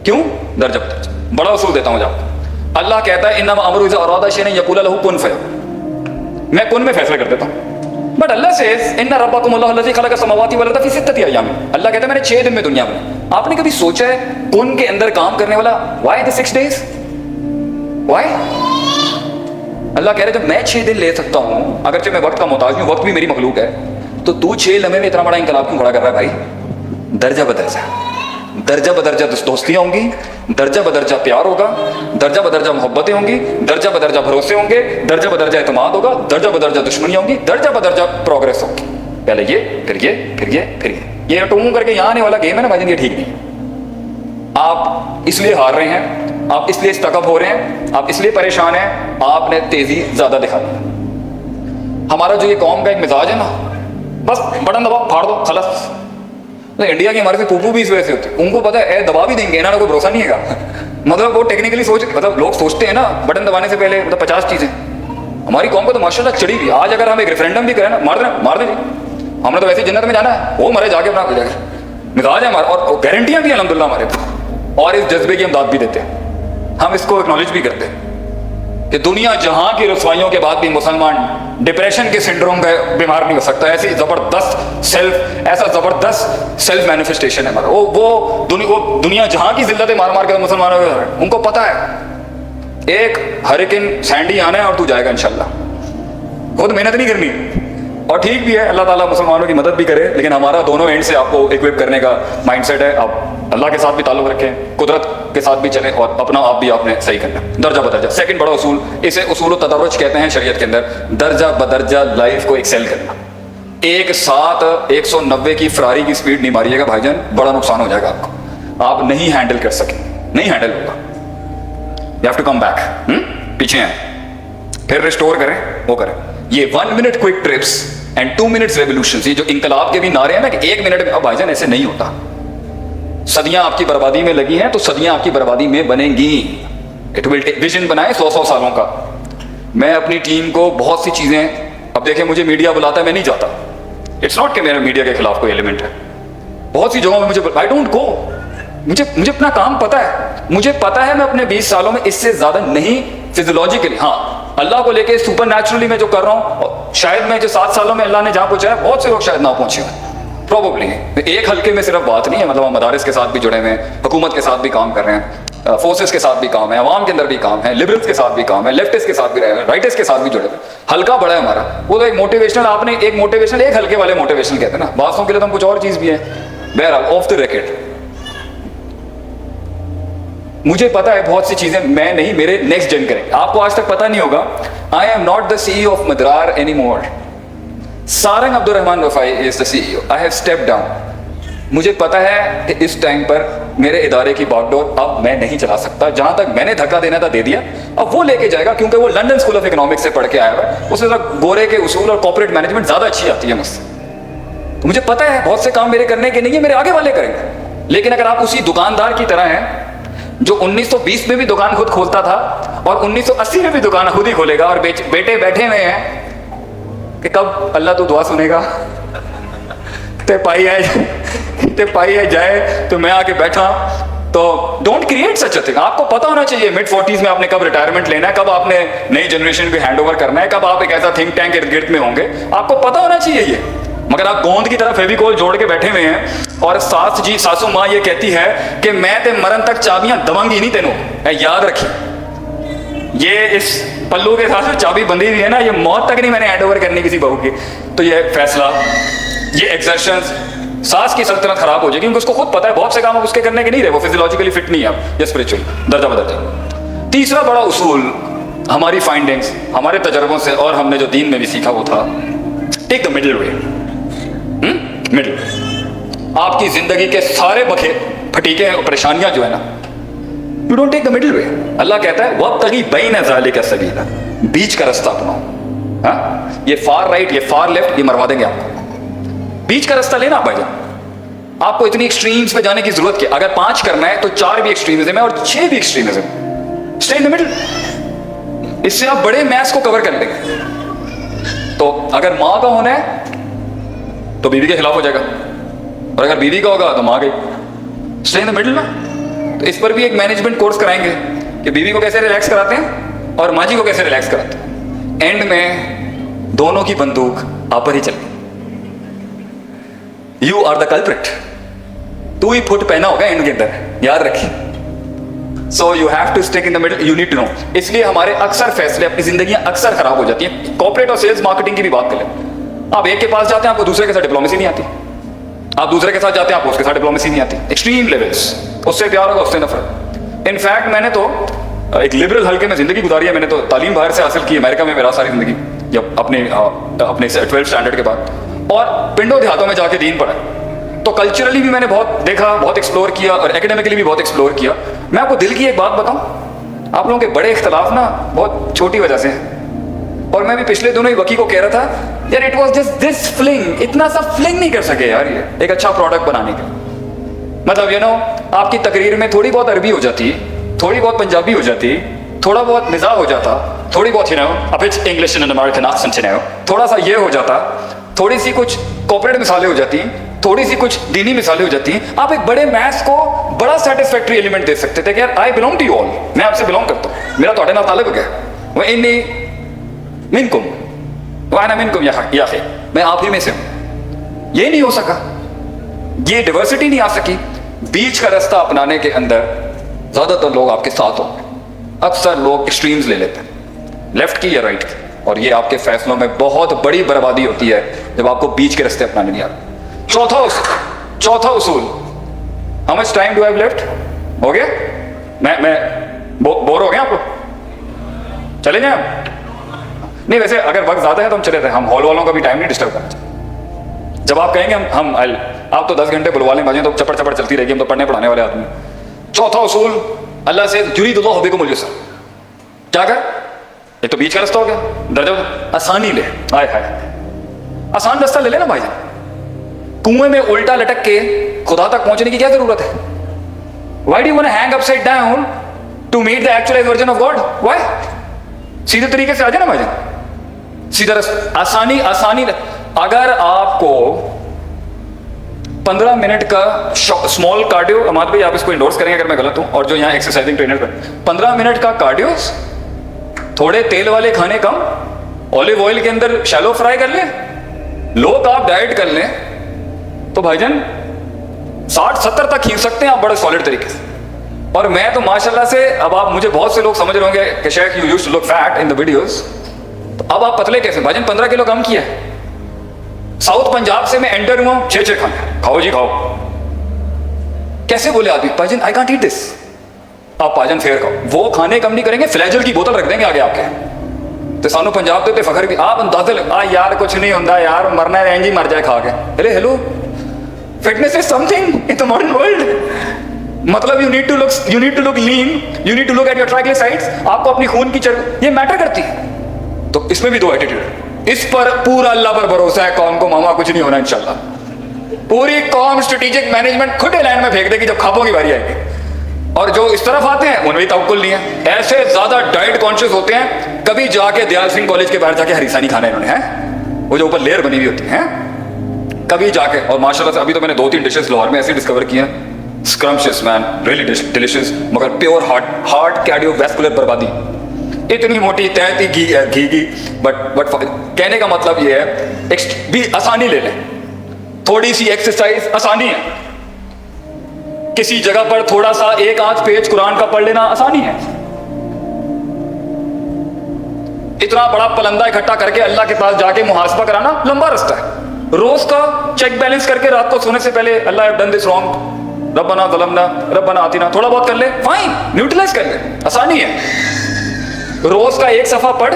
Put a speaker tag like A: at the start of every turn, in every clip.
A: क्यों? दर्जा बदर्जा। बड़ा उसूल देता हूँ आपको। अल्लाह कहता है इन्नमा अमरु इज़ा अरादा शैअन यक़ूल लहू कुन फयकुन। मैं कुन में फैसला कर देता हूँ। बट अल्लाह सेज़ इन्ना रब्बकुमुल्लाहु लज़ी खलक़ समावाति वल अर्ज़ फ़ी सित्तति अय्यामिन। अल्लाह कहता है मैंने 6 दिन में दुनिया बनाई। आपने कभी सोचा है कुन के अंदर काम करने वाला व्हाई द 6 days? व्हाई? अल्लाह कह रहे जब मैं 6 दिन ले सकता हूँ, अगरचे मैं वक्त का मोहताज हूँ, वक्त भी मेरी मखलूक है, तो तू 6 लम्हे में इतना बड़ा इंकलाब क्यों खड़ा कर रहा है भाई? दर्जा बदर्जा, दर्जा बदर्जा दोस्तियाँ होंगी, दर्जा बदर्जा प्यार होगा, दर्जा बदर्जा मोहब्बतें होंगी, दर्जा बदर्जा भरोसे होंगे, दर्जा बदर्जा एतमाद होगा, दर्जा बदर्जा दुश्मनियाँ होंगी, दर्जा बदर्जा प्रोग्रेस होगी। पहले ये फिर ये फिर ये फिर ये टूम करके यहाँ आने वाला गेम है ना भाई, ये ठीक नहीं। आप इसलिए हार रहे हैं, आप इसलिए स्टकअप हो रहे हैं, आप इसलिए परेशान हैं, आपने तेजी ज्यादा दिखाई। हमारा जो ये कौम का एक मिजाज है ना, बस बटन दबाओ फाड़ दो खलास। तो इंडिया की हमारे से पूपू भी इस वजह से होती है, उनको पता है दबा भी देंगे ना, कोई भरोसा नहीं है। मतलब वो टेक्निकली मतलब लोग सोचते हैं ना बटन दबाने से पहले मतलब 50 चीजें। हमारी कौम को तो माशाल्लाह चढ़ी हुई। आज अगर हम एक रेफरेंडम भी करें ना, मार दे जी, हमने तो वैसे जन्नत में जाना है, वो मरे जाके अपना हो जाएगा। मिजाज है हमारा, और गारंटियां भी हैं अल्हम्दुलिल्लाह हमारे, और इस जज्बे की हम दाद भी देते हैं, हम इसको एक्नॉलेज भी करते हैं कि दुनिया जहां की रसवाइयों के बाद भी मुसलमान डिप्रेशन के सिंड्रोम का बीमार नहीं हो सकता। ऐसी जबरदस्त ऐसा जबरदस्त सेल्फ मैनिफेस्टेशन है हमारा। वो दुनिया जहां की जिल्लतें मार मार के मुसलमानों को उनको पता है एक हरिकेन सैंडी आना है और तू जाएगा इंशाल्लाह। खुद मेहनत नहीं करनी, और ठीक भी है, अल्लाह ताला मुसलमानों की मदद भी करे, लेकिन हमारा दोनों एंड से आपको इक्विप करने का माइंडसेट है। आप अल्लाह के साथ भी ताल्लुक रखें, कुदरत के साथ भी चलें, और अपना आप भी आपने सही करना। दर्जा बदर्जा सेकंड बड़ा उसूल, इसे उसूल तदर्रुज कहते हैं शरीयत के अंदर। दर्जा बदर्जा लाइफ को एक्सेल करना। एक साथ 190 की फरारी की स्पीड नहीं मारिएगा भाईजान, बड़ा नुकसान हो जाएगा आपको, आप नहीं हैंडल कर सके, नहीं हैंडल होगा। You have to come back, पीछे हैं, फिर रिस्टोर करें, वो करें। ये 1 minute quick trips and 2 minutes revolution, ये जो इंकलाब के भी नारे हैं ना कि 1 मिनट में, अब भाईजान ऐसे नहीं होता। सदियां आपकी बर्बादी में लगी हैं तो सदियां आपकी बर्बादी में बनेंगी। इट विल टेक, विजन बनाए 100 सालों का। मैं अपनी टीम को बहुत सी चीजें, अब देखें मुझे मीडिया बुलाता है, मैं नहीं जाता। इट्स नॉट कि मेरा मीडिया के खिलाफ कोई एलिमेंट है। बहुत सी जगहों में मुझे आई डोंट गो, मुझे अपना काम पता है, मुझे पता है मैं अपने 20 सालों में इससे ज्यादा नहीं फिजियोलॉजिकली, हाँ अल्लाह को लेके सुपर नेचुरली मैं जो कर रहा हूँ, शायद मैं जो 7 सालों में अल्लाह ने जहाँ पहुंचाया बहुत से लोग शायद ना पहुंचे हैं, प्रोबेबली। एक हल्के में सिर्फ बात नहीं है, मतलब हम मदारिस के साथ भी जुड़े हुए हैं, हुकूमत के साथ भी काम कर रहे हैं, फोर्सेस के साथ भी काम है, अवाम के अंदर भी काम है, लिबरल्स के साथ भी काम है, लेफ्टिस्ट के साथ भी रहे हैं, राइटिस्ट के साथ भी जुड़े हुए। हल्का बड़ा है हमारा, वो तो एक मोटिवेशनल, आपने एक मोटिवेशनल, एक हल्के वाले मोटिवेशनल कहते हैं ना, बातों के लिए तो हम कुछ और चीज भी है। बहरहाल ऑफ द रैकेट, मुझे पता है बहुत सी चीजें मैं नहीं, मेरे नेक्स्ट जन करेंगे। आपको आज तक पता नहीं होगा, I am not the CEO of मदरार any more. Sarang Abdurrahman Wafai is the CEO। I have step down. मुझे पता है कि इस टाइम पर मेरे इदारे की बागडोर अब मैं नहीं चला सकता। जहां तक मैंने धक्का देना था दे दिया, अब वो लेके जाएगा, क्योंकि वो लंदन स्कूल ऑफ इकोनॉमिक्स से पढ़ के आया हुआ है, उसे गोरे के उसूल और कॉर्पोरेट मैनेजमेंट ज्यादा अच्छी आती है मुझसे। तो मुझे पता है बहुत से काम मेरे करने के नहीं है, मेरे आगे वाले करेंगे। लेकिन अगर आप उसी दुकानदार की तरह हैं जो 1920 में भी दुकान खुद खोलता था और 1980 में भी दुकान खुद ही खोलेगा, और बेटे बैठे हुए हैं कि कब अल्लाह तो दुआ सुनेगा, ते पाई है जाए तो मैं आके बैठा, तो don't create such a thing. आपको पता होना चाहिए मिड 40s में आपने कब रिटायरमेंट लेना है, कब आपने नई जनरेशन को हैंड ओवर करना है, कब आप एक ऐसा थिंक टैंक इर्द गिर्द में होंगे, आपको पता होना चाहिए ये। मगर आप गोंद की तरह फेविकोल जोड़ के बैठे हुए हैं, और सासू माँ ये कहती है कि मैं ते मरण तक चाबियां दवांगी नहीं तेनों, याद रखी। ये इस पल्लू के साथ चाबी बंधी हुई है ना, ये मौत तक नहीं मैंने हैंड ओवर करनी किसी बहू की। तो ये फैसला, ये एक्सर्शंस, सास की सल्तनत खराब हो जाएगी, क्योंकि उसको खुद पता है बहुत से काम उसके करने के नहीं रहे, वो फिजियोलॉजिकली फिट नहीं है अब, या स्पिरिचुअल। दर्जा बदर्जा। तीसरा बड़ा उसूल, हमारी फाइंडिंग्स, हमारे तजर्बों से, और हमने जो दीन में भी सीखा वो था take the middle way. Middle, आपकी जिंदगी के सारे बखे फटीके परेशानियां जो है ना, you don't take the middle way. अल्लाह कहता है वब्तगी बैन ज़ालिका सबीला, बीच का रास्ता अपनाओ। हाँ, ये फार राइट, ये फार लेफ्ट, ये मरवा देंगे आपको। बीच का रास्ता लेना भाईजान। आपको इतनी एक्सट्रीम्स पे जाने की जरूरत क्या? अगर 5 करना है तो 4 भी एक्सट्रीमिज्म है और 6 भी extremism. Stay in the middle, इससे आप बड़े मैथ्स को कवर कर लेंगे। तो अगर माँ का होना है तो बीवी के खिलाफ हो जाएगा, और अगर बीवी का होगा तो माँ गई। स्टे इन द मिडिल ना, تو اس پر بھی ایک مینجمنٹ کورس کرائیں گے کہ بیوی کو کیسے ریلیکس کراتے ہیں اور ماں جی کو کیسے ریلیکس کراتے ہیں. اینڈ میں دونوں کی بندوق آپ پر ہی چل گئی. You are the culprit. تو ہی پھٹ پہنا ہوگا اینڈ کے اندر, یاد رکھیے. So you have to stick in the middle, you need to know. اس لیے ہمارے اکثر فیصلے, اپنی زندگیاں اکثر خراب ہو جاتی ہیں. کارپوریٹ اور سیلز مارکیٹنگ کی بھی بات کریں. آپ ایک کے پاس جاتے ہیں, آپ کو دوسرے کے ساتھ ڈپلومیسی نہیں آتی. آپ دوسرے کے ساتھ جاتے ہیں, آپ کو اس کے ساتھ ڈپلومیسی نہیں آتی. ایکسٹریم لیولس, اس سے پیار ہوگا, اس سے نفرت. انفیکٹ میں نے تو ایک لبرل حلقے میں زندگی گزاری ہے. میں نے تو تعلیم باہر سے حاصل کی, امریکہ میں میرا ساری زندگی, جب اپنے 12 اسٹینڈرڈ کے بعد, اور پنڈوں دیہاتوں میں جا کے دین پڑھا. تو کلچرلی بھی میں نے بہت دیکھا, بہت ایکسپلور کیا, اور اکیڈیمکلی بھی بہت ایکسپلور کیا. میں آپ کو دل کی ایک بات بتاؤں, آپ لوگوں کے بڑے اختلاف نا بہت چھوٹی وجہ سے ہیں. اور میں بھی پچھلے دنوں ہی وکی کو کہہ رہا تھا, یار it was just this filling, اتنا سا فلنگ نہیں کر سکے یار یہ ایک اچھا پروڈکٹ بنانے کے. مطلب یو نو, آپ کی تقریر میں تھوڑی بہت عربی ہو جاتی, تھوڑی بہت پنجابی ہو جاتی, تھوڑا بہت مزاح ہو جاتا, تھوڑی بہت انگلش اینڈ امریکن ایکسنٹ, تھوڑا سا یہ ہو جاتا, تھوڑی سی کچھ کارپوریٹ مثالیں ہو جاتی, تھوڑی سی کچھ دینی مثالیں ہو جاتی ہیں. آپ ایک بڑے میتھس کو بڑا سیٹسفیکٹری ایلیمنٹ دے سکتے تھے کہ یار آئی بلونگ ٹو یو آل, میں آپ سے بلونگ کرتا ہوں, میرا تھوڑے نال تعلق ہو گیا. وہ انی منکم وانا منکم یا اخی, میں آپ ہی میں سے ہوں. یہ نہیں ہو سکا, یہ ڈیورسٹی نہیں آ سکی. بیچ کا راستہ اپنانے کے اندر زیادہ تر لوگ آپ کے ساتھ ہوں. اکثر لوگ ایکسٹریمز لے لیتے ہیں, لیفٹ کی یا رائٹ کی, اور یہ آپ کے فیصلوں میں بہت بڑی بربادی ہوتی ہے جب آپ کو بیچ کے راستے اپنانے نہیں آتے. چوتھا اصول, how much time do have left? ہو گیا؟ میں بور ہو گیا آپ کو؟ چلے جائیں آپ؟ نہیں ویسے اگر وقت زیادہ ہے تو ہم چلے تھے, ہم ہال والوں کا بھی ٹائم نہیں ڈسٹرب کرنا چاہتے. جب آپ کہیں گے ہم آپ تو 10 گھنٹے بلوا لیں بھاجیں تو چپڑ چلتی رہے گی, ہم تو پڑھنے پڑھانے والے آدمی. چوتھا اصول, اللہ سے یرید اللہ بکم اليسر. کیا کر, یہ تو بیچ کا راستہ ہو گیا, درجہ آسانی لے. ہائے ہائے, آسان راستہ لے لینا بھائی جان. کنویں میں الٹا لٹک کے خدا تک پہنچنے کی کیا ضرورت ہے؟ Why do you want to hang upside down to meet the actualized version of God? Why? سیدھے طریقے سے آ جائے نا بھائی جان, سیدھا راستہ, آسانی. اگر آپ کو 15 منٹ کا اسمال کارڈیو, اماد بھائی آپ اس کو انڈورس کریں گے اگر میں غلط ہوں, اور جو یہاں ایکسرسائزنگ ٹرینر پر 15 منٹ کا کارڈیو, تھوڑے تیل والے کھانے کم, اولیو آئل کے اندر شیلو فرائی کر لیں, لو کارب ڈائٹ کر لیں, تو بھائی جان 60-70 تک کھینچ سکتے ہیں آپ بڑے سالڈ طریقے سے. اور میں تو ماشاءاللہ سے, اب آپ مجھے بہت سے لوگ سمجھ رہے ہوں گے کہ Sheikh you used to look fat in the videos, تو اب آپ پتلے کیسے؟ بھائی جان 15 کلو کم کیا ہے. ساؤتھ پنجاب سے میں انٹر ہوا, 6 کھانے, کھاؤ جی کھاؤ. کیسے بولے آدمی, بھائی جان آئی کانٹ ایٹ دس. آپ بھائی جان فیئر کھاؤ, وہ کھانے کم نہیں کریں گے, فلیجل کی بوتل رکھ دیں گے آگے آپ کے. تو سانو پنجاب تے فخر بھی, آپ اندازہ یار کچھ نہیں ہوتا یار, مرنا ہے رینج ہی مر جائے کھا کے. ارے hello, fitness is something in the modern world. مطلب you need to look lean, you need to look at your triglycerides. آپ کو اپنی خون کی چربی یہ میٹر کرتی ہے. تو اس میں بھی 2 ایٹیٹیوڈ. اس پر پورا اللہ پر بھروسہ ہے, قوم کو ماما کچھ نہیں ہونا انشاءاللہ. پوری قوم اسٹریٹجک مینجمنٹ کھٹے لائن میں پھینک دے گی جب کھاپوں کی باری آئے گی. اور جو اس طرف آتے ہیں ان میں توکل نہیں ہے, ایسے زیادہ ڈائٹ کانشیس ہوتے ہیں, کبھی جا کے دیال سنگھ کالج کے باہر جا کے ہریسہ نہیں کھانا انہوں نے, ہیں وہ جو اوپر لیئر بنی ہوئی ہوتی ہیں, کبھی جا کے. اور ماشاءاللہ سے ابھی تو میں نے 2-3 ڈشز لاہور میں ایسی ڈسکور کی ہیں, اسکرمشس مین, ریئلی ڈیلیشیس, مگر پیور ہارٹ کارڈیو ویسکولر بربادی. اتنی موٹی تہتی گھی کی, بٹ کہنے کا مطلب یہ ہے بھی آسانی لے لیں. تھوڑی سی ایکسرسائز آسانی ہے, کسی جگہ پر تھوڑا سا 1 آدھ پیج قرآن کا پڑھ لینا آسانی ہے. اتنا بڑا پلندہ اکٹھا کر کے اللہ کے پاس جا کے محاسبہ کرانا لمبا راستہ ہے. روز کا چیک بیلنس کر کے رات کو سونے سے پہلے اللہ ہیو ڈن دس رانگ, ربنا ظلمنا ربنا آتینا, تھوڑا بہت کر لے, فائن, نیوٹرلائز کر لے, آسانی ہے. روز کا 1 صفحہ پڑھ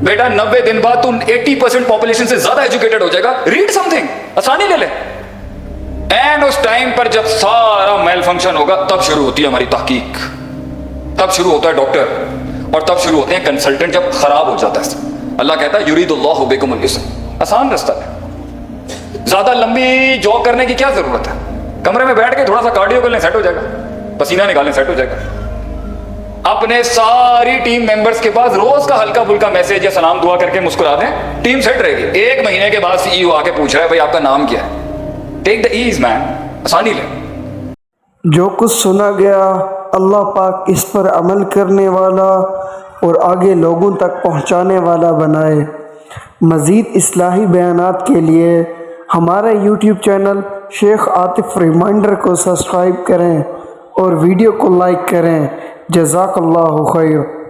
A: بیٹا, 90 دن بعد تم 80% پاپولیشن سے زیادہ ایجوکیٹڈ ہو جائے گا. ریڈ سم تھنگ, آسانی لے لے. اینڈ اس ٹائم پر جب سارا میل فنکشن ہوگا تب شروع ہوتی ہے ہماری تحقیق, تب شروع ہوتا ہے ڈاکٹر, اور تب شروع ہوتے ہیں کنسلٹنٹ جب خراب ہو جاتا ہے. اللہ کہتا ہے یرید اللہ بکم اليسر, آسان راستہ ہے. زیادہ لمبی جاگ کرنے کی کیا ضرورت ہے, کمرے میں بیٹھ کے تھوڑا سا کارڈیو کر لیں, سیٹ ہو جائے گا. پسینہ نکالیں, سیٹ ہو جائے گا. اپنے ساری ٹیم ممبرس کے پاس روز کا ہلکا پھلکا میسج یا سلام دعا کر کے مسکرا دیں, ٹیم سیٹ رہے گی. 1 مہینے کے بعد CEO آ کے پوچھ رہا ہے بھائی آپ کا نام کیا ہے. ٹیک دا ایز مین, آسانی لیں.
B: جو کچھ سنا گیا اللہ پاک اس پر عمل کرنے والا اور آگے لوگوں تک پہنچانے والا بنائے۔ مزید اصلاحی بیانات کے لیے ہمارا یوٹیوب چینل شیخ عاطف ریمائنڈر کو سبسکرائب کریں اور ویڈیو کو لائک کریں۔ جزاک اللہ خیر۔